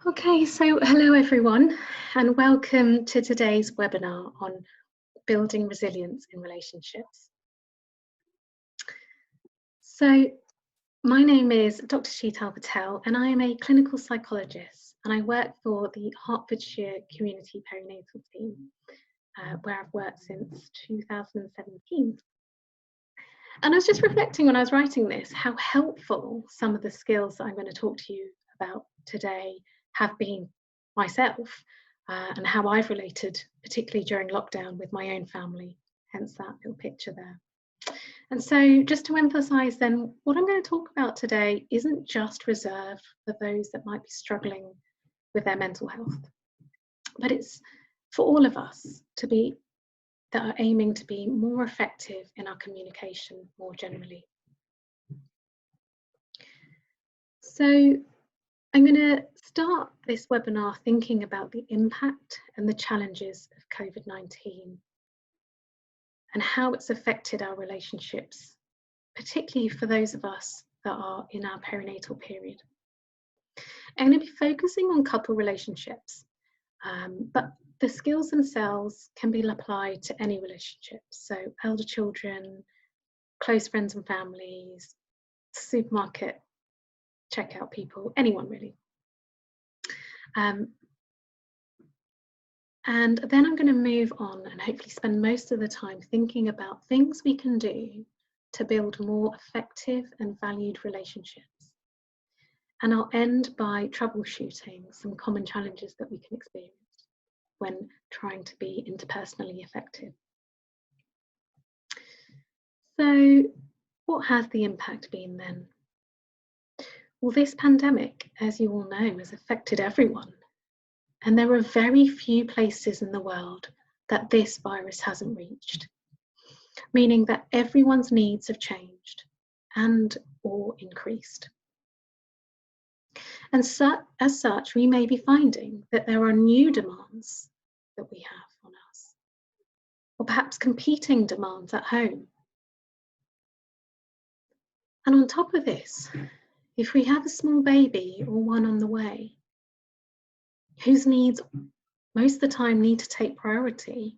Okay, so hello everyone, and welcome to today's webinar on building resilience in relationships. So, my name is Dr. Sheetal Patel, and I am a clinical psychologist, and I work for the Hertfordshire Community Perinatal Team, where I've worked since 2017. And I was just reflecting when I was writing this, how helpful some of the skills that I'm going to talk to you about today have been myself, and how I've related, particularly during lockdown, with my own family, hence that little picture there. And so just to emphasize then, what I'm going to talk about today isn't just reserved for those that might be struggling with their mental health, but it's for all of us that are aiming to be more effective in our communication more generally. So I'm going to start this webinar thinking about the impact and the challenges of COVID-19 and how it's affected our relationships, particularly for those of us that are in our perinatal period. I'm going to be focusing on couple relationships, but the skills themselves can be applied to any relationships. So elder children, close friends and families, supermarket checkout people, anyone really. And then I'm going to move on and hopefully spend most of the time thinking about things we can do to build more effective and valued relationships. And I'll end by troubleshooting some common challenges that we can experience when trying to be interpersonally effective. So what has the impact been then? Well, this pandemic, as you all know, has affected everyone. And there are very few places in the world that this virus hasn't reached, meaning that everyone's needs have changed and or increased. And as such, we may be finding that there are new demands that we have on us, or perhaps competing demands at home. And on top of this, if we have a small baby or one on the way, whose needs most of the time need to take priority,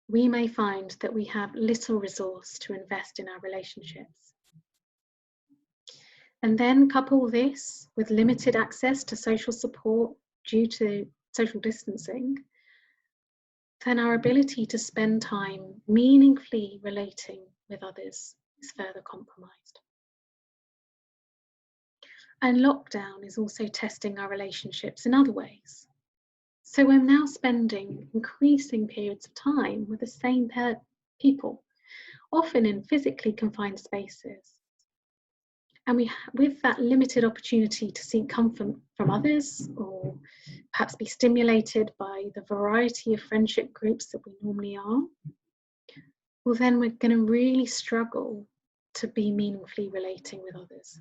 we may find that we have little resource to invest in our relationships. And then couple this with limited access to social support due to social distancing, then our ability to spend time meaningfully relating with others is further compromised. And lockdown is also testing our relationships in other ways. So we're now spending increasing periods of time with the same people, often in physically confined spaces. And with that limited opportunity to seek comfort from others, or perhaps be stimulated by the variety of friendship groups that we normally are, well, then we're going to really struggle to be meaningfully relating with others.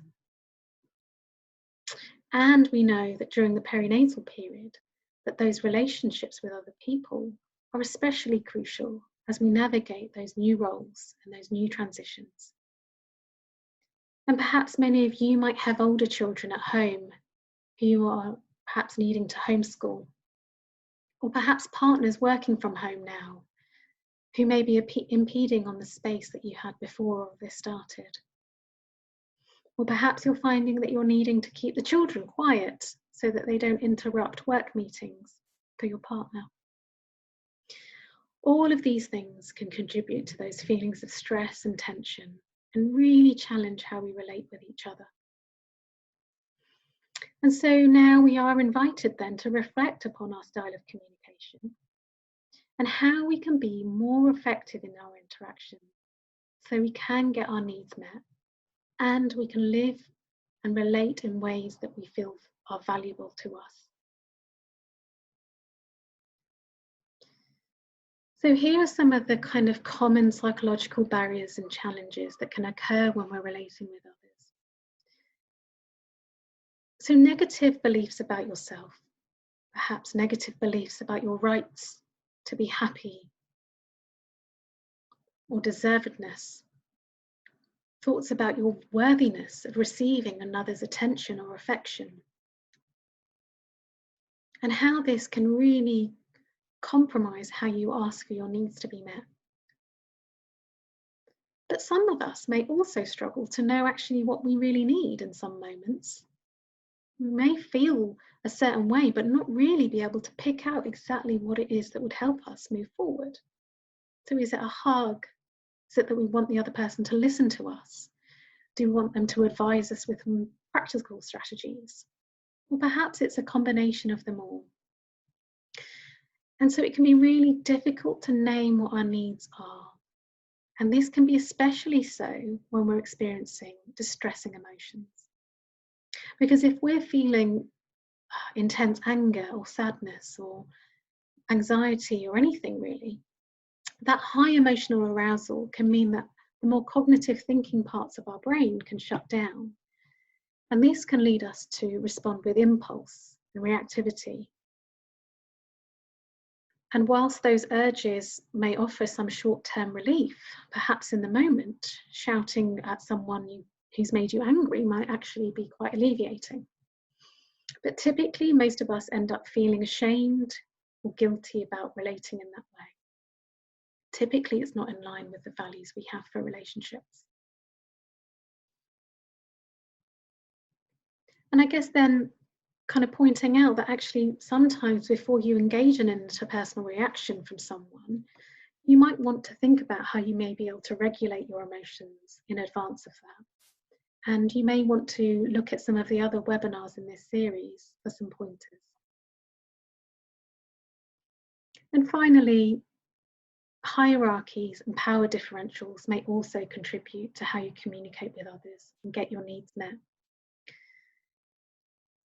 And we know that during the perinatal period, that those relationships with other people are especially crucial as we navigate those new roles and those new transitions. And perhaps many of you might have older children at home who are perhaps needing to homeschool, or perhaps partners working from home now who may be impeding on the space that you had before all this started. Or perhaps you're finding that you're needing to keep the children quiet so that they don't interrupt work meetings for your partner. All of these things can contribute to those feelings of stress and tension and really challenge how we relate with each other. And so now we are invited then to reflect upon our style of communication and how we can be more effective in our interactions so we can get our needs met and we can live and relate in ways that we feel are valuable to us. So here are some of the kind of common psychological barriers and challenges that can occur when we're relating with others. So negative beliefs about yourself, perhaps negative beliefs about your rights to be happy or deservedness, thoughts about your worthiness of receiving another's attention or affection, and how this can really compromise how you ask for your needs to be met. But some of us may also struggle to know actually what we really need in some moments. We may feel a certain way, but not really be able to pick out exactly what it is that would help us move forward. So is it a hug? Is it that we want the other person to listen to us? Do we want them to advise us with practical strategies? Or perhaps it's a combination of them all. And so it can be really difficult to name what our needs are. And this can be especially so when we're experiencing distressing emotions. Because if we're feeling intense anger or sadness or anxiety or anything really, that high emotional arousal can mean that the more cognitive thinking parts of our brain can shut down. And this can lead us to respond with impulse and reactivity. And whilst those urges may offer some short-term relief, perhaps in the moment, shouting at someone who's made you angry might actually be quite alleviating. But typically, most of us end up feeling ashamed or guilty about relating in that way. Typically, it's not in line with the values we have for relationships. And I guess then kind of pointing out that actually sometimes before you engage in an interpersonal reaction from someone, you might want to think about how you may be able to regulate your emotions in advance of that. And you may want to look at some of the other webinars in this series for some pointers. And finally, hierarchies and power differentials may also contribute to how you communicate with others and get your needs met.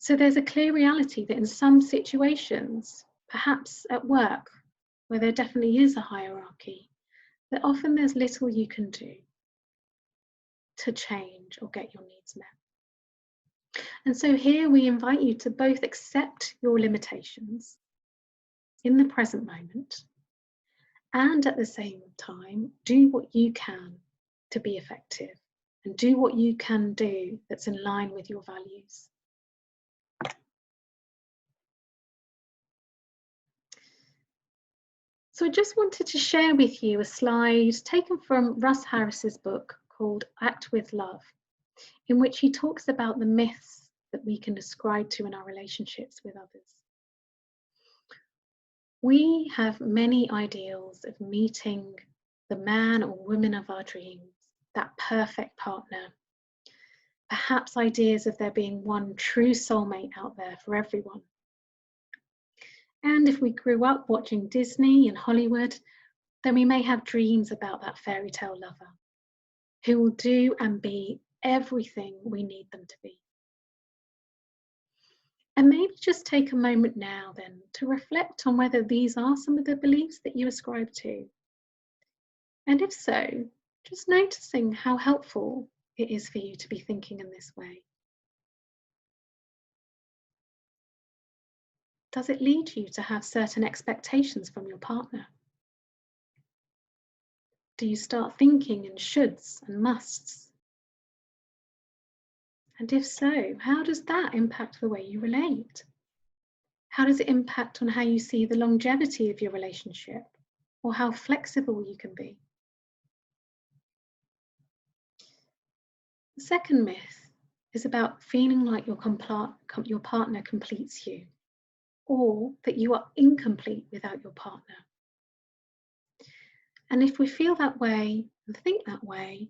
So there's a clear reality that in some situations, perhaps at work, where there definitely is a hierarchy, that often there's little you can do to change or get your needs met. And so here we invite you to both accept your limitations in the present moment and at the same time do what you can to be effective and do what you can do that's in line with your values. So I just wanted to share with you a slide taken from Russ Harris's book called Act with Love, in which he talks about the myths that we can ascribe to in our relationships with others. We have many ideals of meeting the man or woman of our dreams, that perfect partner. Perhaps ideas of there being one true soulmate out there for everyone. And if we grew up watching Disney and Hollywood, then we may have dreams about that fairy tale lover who will do and be everything we need them to be. And maybe just take a moment now then to reflect on whether these are some of the beliefs that you ascribe to. And if so, just noticing how helpful it is for you to be thinking in this way. Does it lead you to have certain expectations from your partner? Do you start thinking in shoulds and musts? And if so, how does that impact the way you relate? How does it impact on how you see the longevity of your relationship or how flexible you can be? The second myth is about feeling like your partner completes you, or that you are incomplete without your partner. And if we feel that way and think that way,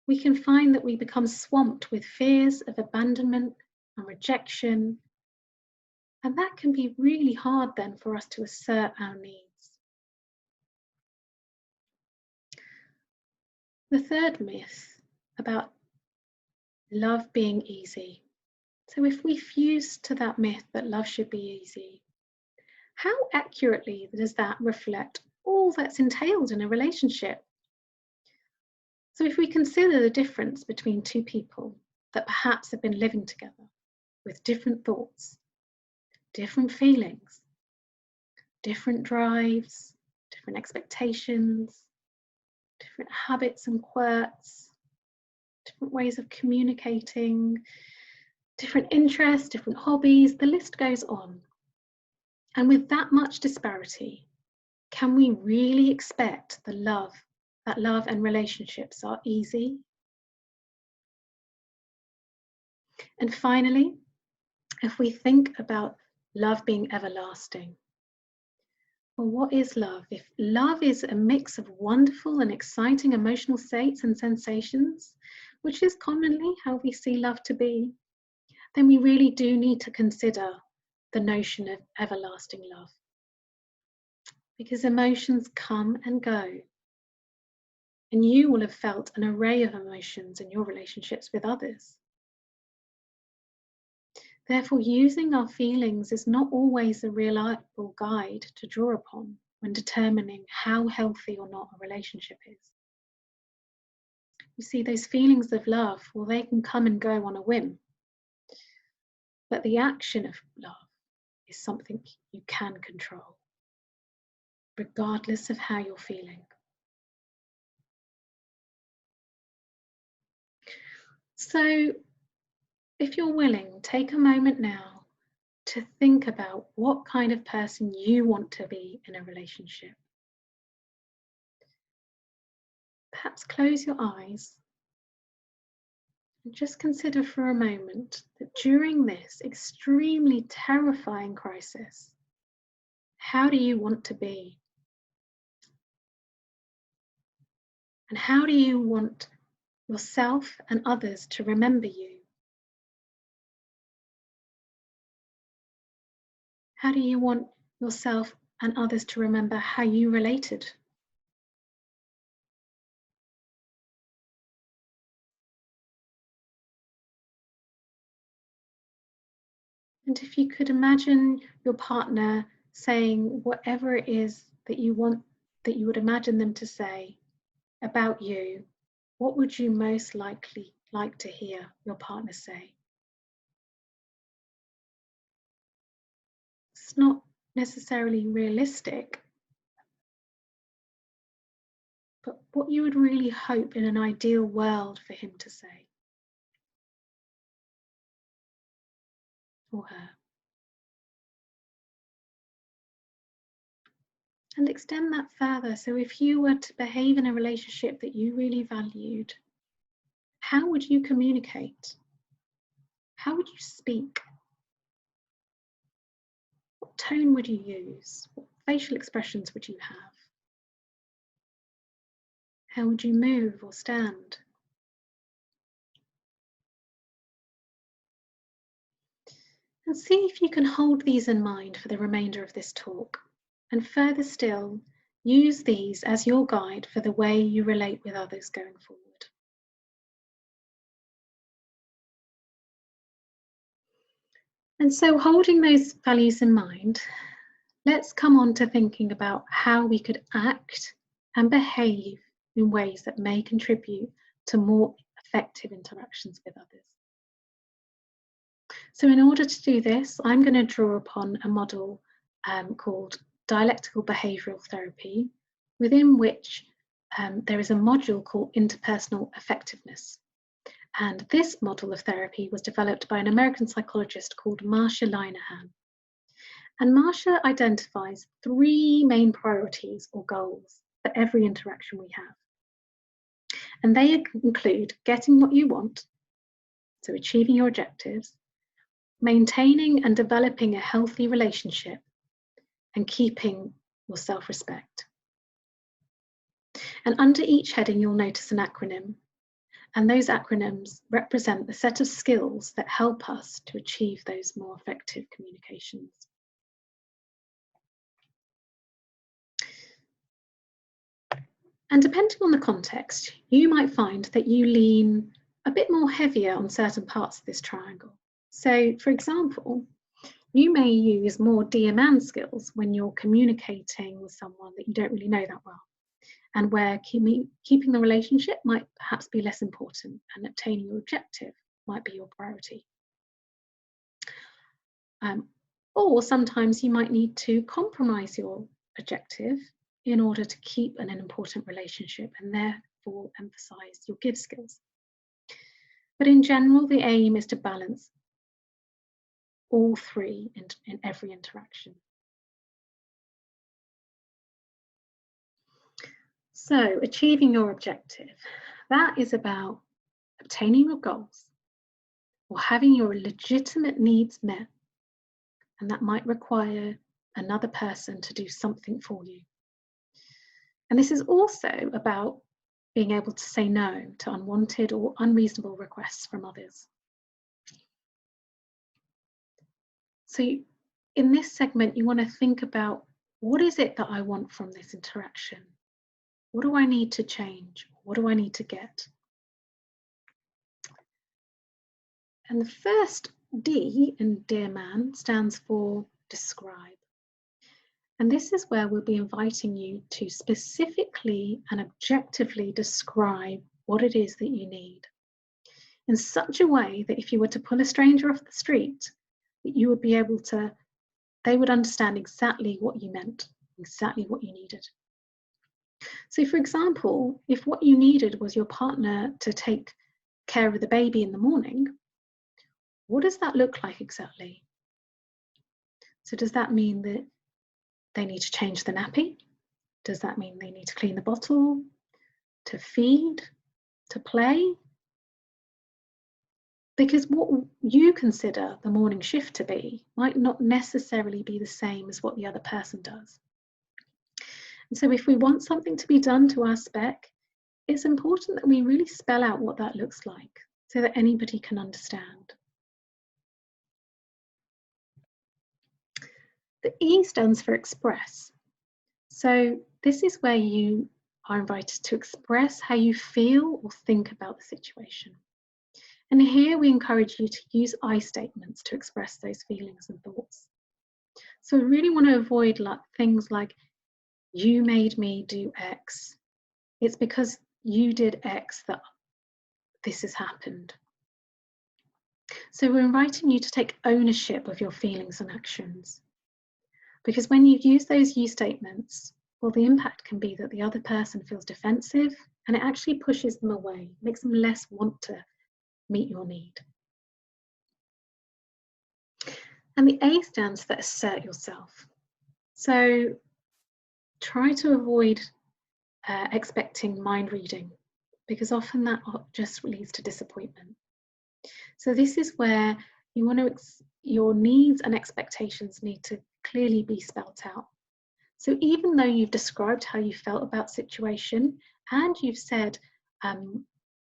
we can find that we become swamped with fears of abandonment and rejection. And that can be really hard then for us to assert our needs. The third myth about love being easy. So if we fuse to that myth that love should be easy, how accurately does that reflect all that's entailed in a relationship? So if we consider the difference between two people that perhaps have been living together with different thoughts, different feelings, different drives, different expectations, different habits and quirks, different ways of communicating, different interests, different hobbies, the list goes on. And with that much disparity, can we really expect that love and relationships are easy? And finally, if we think about love being everlasting, well, what is love? If love is a mix of wonderful and exciting emotional states and sensations, which is commonly how we see love to be, then we really do need to consider the notion of everlasting love. Because emotions come and go. And you will have felt an array of emotions in your relationships with others. Therefore, using our feelings is not always a reliable guide to draw upon when determining how healthy or not a relationship is. You see, those feelings of love, well, they can come and go on a whim. But the action of love is something you can control, regardless of how you're feeling. So, if you're willing, take a moment now to think about what kind of person you want to be in a relationship. Perhaps close your eyes and just consider for a moment that during this extremely terrifying crisis, how do you want to be? And how do you want yourself and others to remember you? How do you want yourself and others to remember how you related? And if you could imagine your partner saying whatever it is that you want, that you would imagine them to say about you, what would you most likely like to hear your partner say? It's not necessarily realistic, but what you would really hope in an ideal world for him to say, or her. And extend that further. So if you were to behave in a relationship that you really valued, how would you communicate? How would you speak? What tone would you use? What facial expressions would you have? How would you move or stand? And see if you can hold these in mind for the remainder of this talk. And further still, use these as your guide for the way you relate with others going forward. And so, holding those values in mind, let's come on to thinking about how we could act and behave in ways that may contribute to more effective interactions with others. So in order to do this, I'm going to draw upon a model called dialectical behavioural therapy, within which there is a module called interpersonal effectiveness. And this model of therapy was developed by an American psychologist called Marsha Linehan. And Marsha identifies 3 main priorities or goals for every interaction we have. And they include getting what you want, so achieving your objectives, maintaining and developing a healthy relationship, and keeping your self-respect. And under each heading, you'll notice an acronym. And those acronyms represent the set of skills that help us to achieve those more effective communications. And depending on the context, you might find that you lean a bit more heavier on certain parts of this triangle. So, for example, you may use more DM skills when you're communicating with someone that you don't really know that well, and where keeping the relationship might perhaps be less important, and obtaining your objective might be your priority. Or sometimes you might need to compromise your objective in order to keep an important relationship, and therefore emphasize your give skills. But in general, the aim is to balance all 3 in every interaction. So, achieving your objective, that is about obtaining your goals or having your legitimate needs met, and that might require another person to do something for you. And this is also about being able to say no to unwanted or unreasonable requests from others. So in this segment, you want to think about, what is it that I want from this interaction? What do I need to change? What do I need to get? And the first D in Dear Man stands for describe. And this is where we'll be inviting you to specifically and objectively describe what it is that you need, in such a way that if you were to pull a stranger off the street, that you would be able to, they would understand exactly what you meant, exactly what you needed. So for example, if what you needed was your partner to take care of the baby in the morning, what does that look like exactly? So does that mean that they need to change the nappy? Does that mean they need to clean the bottle, to feed, to play? Because what you consider the morning shift to be might not necessarily be the same as what the other person does. And so if we want something to be done to our spec, it's important that we really spell out what that looks like so that anybody can understand. The E stands for express. So this is where you are invited to express how you feel or think about the situation. And here we encourage you to use I statements to express those feelings and thoughts. So we really want to avoid things like, you made me do X. It's because you did X that this has happened. So we're inviting you to take ownership of your feelings and actions. Because when you use those you statements, well, the impact can be that the other person feels defensive and it actually pushes them away, makes them less want to meet your need. And the A stands for assert yourself. So try to avoid expecting mind reading, because often that just leads to disappointment. So this is where you want to, your needs and expectations need to clearly be spelt out. So even though you've described how you felt about the situation and you've said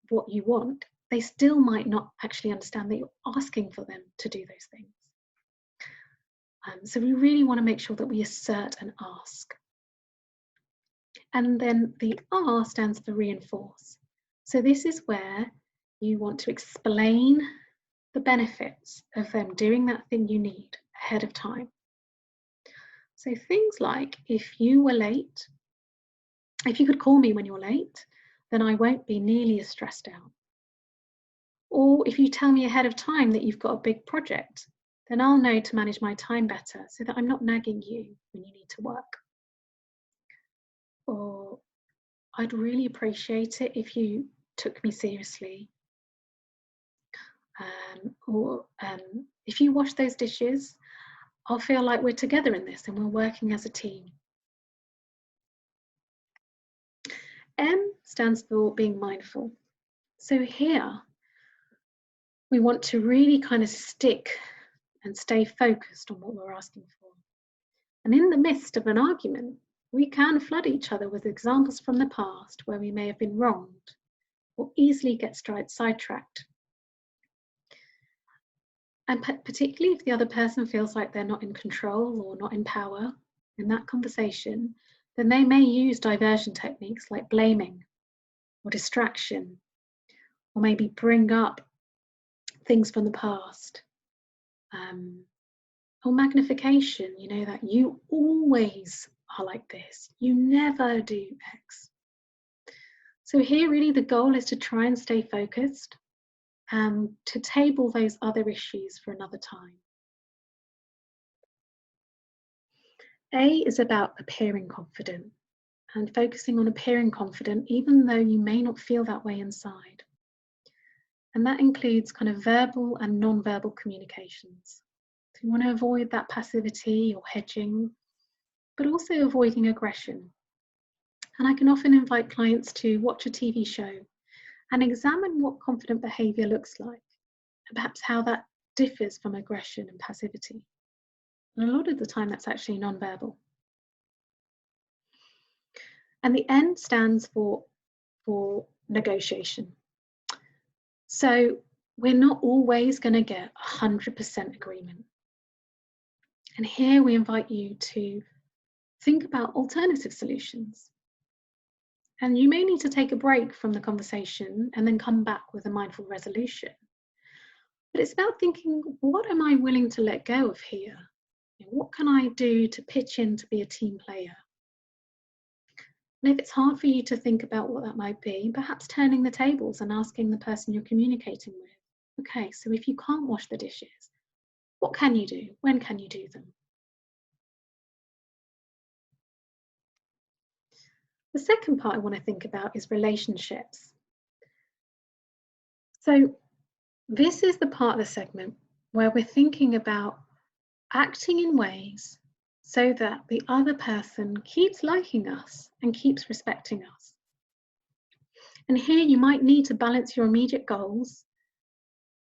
what you want, they still might not actually understand that you're asking for them to do those things. So we really want to make sure that we assert and ask. And then the R stands for reinforce. So this is where you want to explain the benefits of them doing that thing you need ahead of time. So things like, if you were late, if you could call me when you're late, then I won't be nearly as stressed out. Or if you tell me ahead of time that you've got a big project, then I'll know to manage my time better so that I'm not nagging you when you need to work. Or I'd really appreciate it if you took me seriously. If you wash those dishes, I'll feel like we're together in this and we're working as a team. M stands for being mindful. So here, we want to really kind of stick and stay focused on what we're asking for. And in the midst of an argument, we can flood each other with examples from the past where we may have been wronged or easily get sidetracked. And particularly if the other person feels like they're not in control or not in power in that conversation, then they may use diversion techniques like blaming or distraction, or maybe bring up things from the past, or magnification, you know, that you always are like this, you never do X. So here really the goal is to try and stay focused and to table those other issues for another time. A is about appearing confident and focusing on appearing confident even though you may not feel that way inside. And that includes kind of verbal and non-verbal communications. So you want to avoid that passivity or hedging, but also avoiding aggression. And I can often invite clients to watch a TV show and examine what confident behaviour looks like, and perhaps how that differs from aggression and passivity. And a lot of the time that's actually non-verbal. And the N stands for negotiation. So we're not always going to get 100% agreement. And here we invite you to think about alternative solutions. And you may need to take a break from the conversation and then come back with a mindful resolution. But it's about thinking, what am I willing to let go of here? What can I do to pitch in to be a team player? And if it's hard for you to think about what that might be, perhaps turning the tables and asking the person you're communicating with, okay, so if you can't wash the dishes, what can you do? When can you do them? The second part I want to think about is relationships. So this is the part of the segment where we're thinking about acting in ways so that the other person keeps liking us and keeps respecting us. And here you might need to balance your immediate goals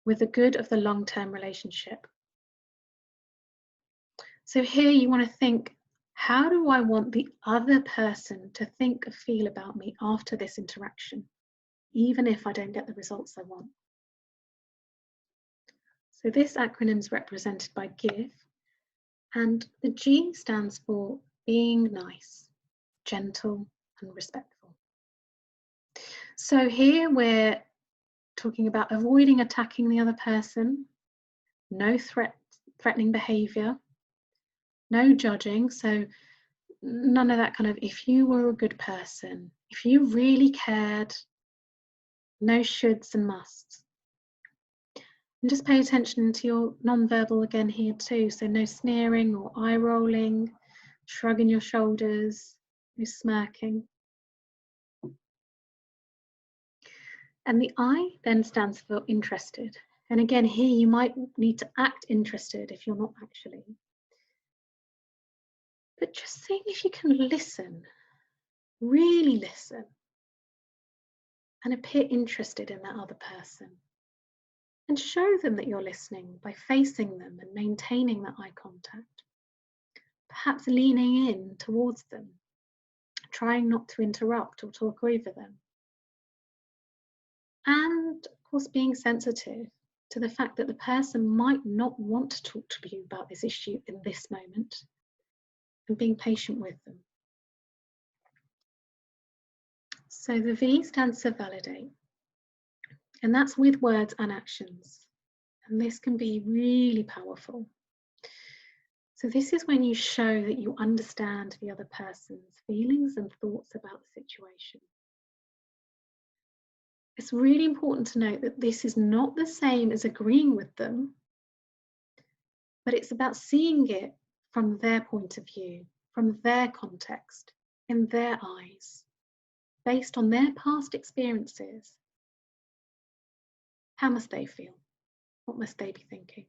with the good of the long-term relationship. So here you want to think, how do I want the other person to think or feel about me after this interaction, even if I don't get the results I want? So this acronym is represented by GIVE, and the G stands for being nice, gentle, and respectful. So here we're talking about avoiding attacking the other person, no threatening behavior, no judging. So none of that kind of, if you were a good person, if you really cared, no shoulds and musts. And just pay attention to your non-verbal again here too. So no sneering or eye rolling, shrugging your shoulders, no smirking. And the I then stands for interested. And again, here you might need to act interested if you're not actually. But just seeing if you can listen, really listen, and appear interested in that other person. And show them that you're listening by facing them and maintaining that eye contact. Perhaps leaning in towards them, trying not to interrupt or talk over them. And of course, being sensitive to the fact that the person might not want to talk to you about this issue in this moment, and being patient with them. So the V stands for validate, and that's with words and actions. And this can be really powerful. So this is when you show that you understand the other person's feelings and thoughts about the situation. It's really important to note that this is not the same as agreeing with them, but it's about seeing it from their point of view, from their context, in their eyes, based on their past experiences. How must they feel? What must they be thinking?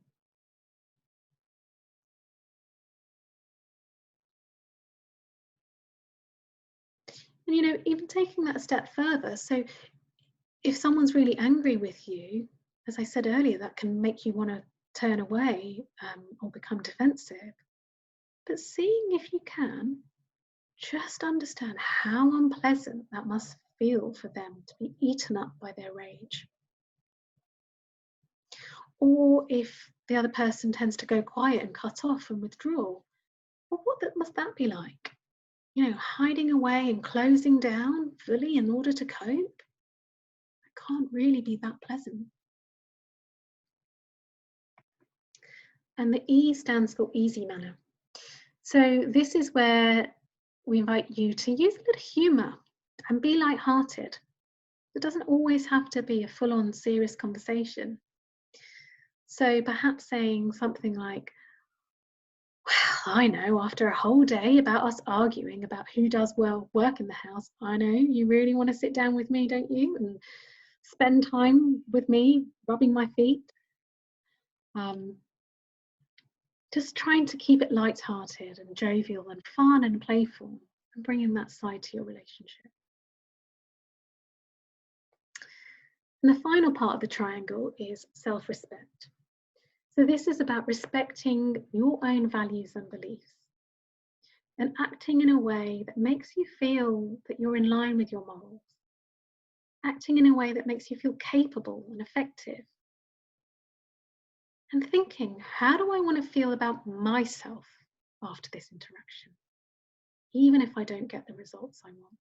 And even taking that a step further, so if someone's really angry with you, as I said earlier, that can make you want to turn away or become defensive. But seeing if you can just understand how unpleasant that must feel for them to be eaten up by their rage. Or if the other person tends to go quiet and cut off and withdraw, well, what must that be like? Hiding away and closing down fully in order to cope? It can't really be that pleasant. And the E stands for easy manner. So this is where we invite you to use a little humour and be light-hearted. It doesn't always have to be a full-on serious conversation. So perhaps saying something like, well, I know after a whole day about us arguing about who does work in the house, I know you really want to sit down with me, don't you? And spend time with me, rubbing my feet. Just trying to keep it light-hearted and jovial and fun and playful. and bringing that side to your relationship. And the final part of the triangle is self-respect. So this is about respecting your own values and beliefs and acting in a way that makes you feel that you're in line with your morals, acting in a way that makes you feel capable and effective, and thinking, how do I want to feel about myself after this interaction, even if I don't get the results I want.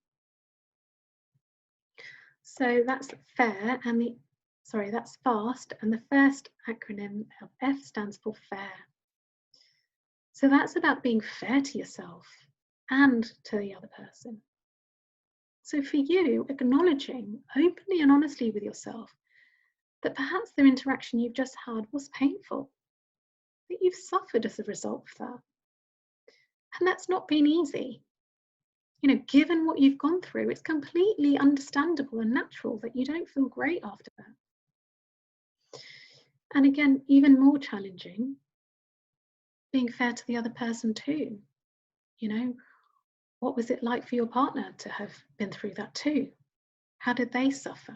So that's fair, and that's FAST, and the first acronym of F stands for fair. So that's about being fair to yourself and to the other person. So for you, acknowledging openly and honestly with yourself that perhaps the interaction you've just had was painful, that you've suffered as a result of that. And that's not been easy. You know, given what you've gone through, it's completely understandable and natural that you don't feel great after that. And again, even more challenging, being fair to the other person too. You know, what was it like for your partner to have been through that too? How did they suffer?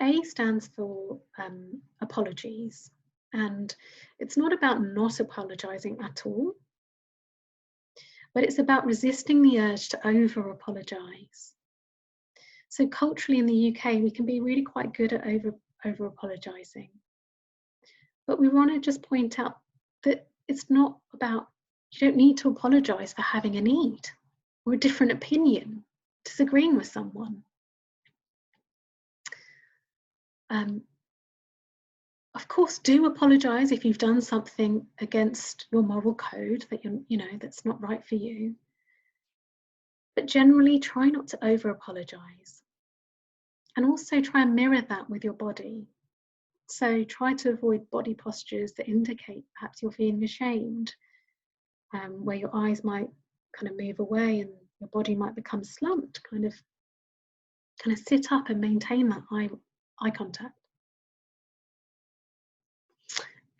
A stands for apologies, and it's not about not apologizing at all, but it's about resisting the urge to over apologize. So culturally in the UK, we can be really quite good at over apologizing, but we want to just point out that it's not about, you don't need to apologize for having a need or a different opinion, disagreeing with someone. Of course, do apologise if you've done something against your moral code that that's not right for you. But generally, try not to over apologise, and also try and mirror that with your body. So try to avoid body postures that indicate perhaps you're feeling ashamed, where your eyes might kind of move away and your body might become slumped. Kind of sit up and maintain that eye contact.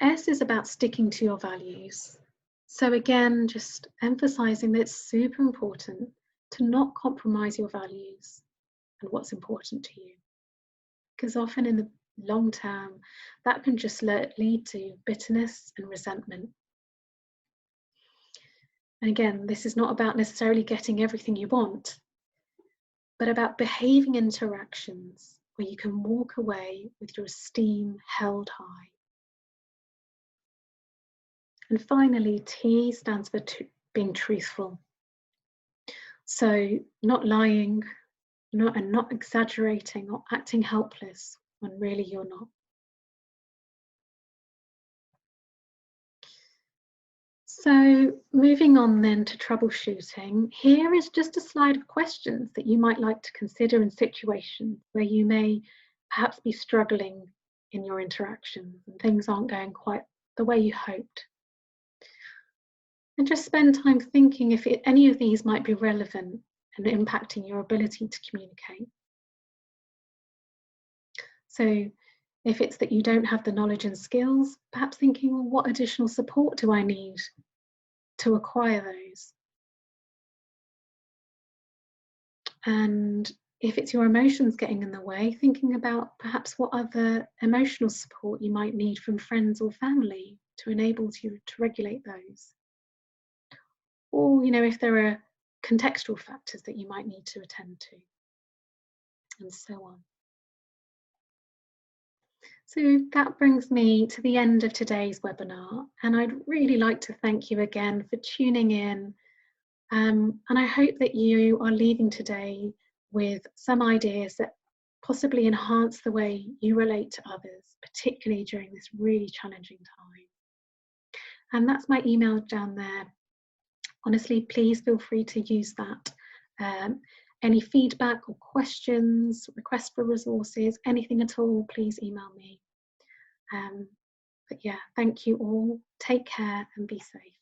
S is about sticking to your values. So again, just emphasizing that it's super important to not compromise your values and what's important to you. Because often in the long term, that can just lead to bitterness and resentment. And again, this is not about necessarily getting everything you want, but about behaving interactions where you can walk away with your esteem held high. And finally, T stands for being truthful. So not lying, and not exaggerating or acting helpless when really you're not. So moving on then to troubleshooting, here is just a slide of questions that you might like to consider in situations where you may perhaps be struggling in your interactions and things aren't going quite the way you hoped. And just spend time thinking if any of these might be relevant and impacting your ability to communicate. So if it's that you don't have the knowledge and skills, perhaps thinking, well, what additional support do I need to acquire those? And if it's your emotions getting in the way, thinking about perhaps what other emotional support you might need from friends or family to enable you to regulate those. Or, if there are contextual factors that you might need to attend to, and so on. So that brings me to the end of today's webinar, and I'd really like to thank you again for tuning in. And I hope that you are leaving today with some ideas that possibly enhance the way you relate to others, particularly during this really challenging time. And that's my email down there. Honestly, please feel free to use that. Any feedback or questions, requests for resources, anything at all, please email me. But yeah, thank you all. Take care and be safe.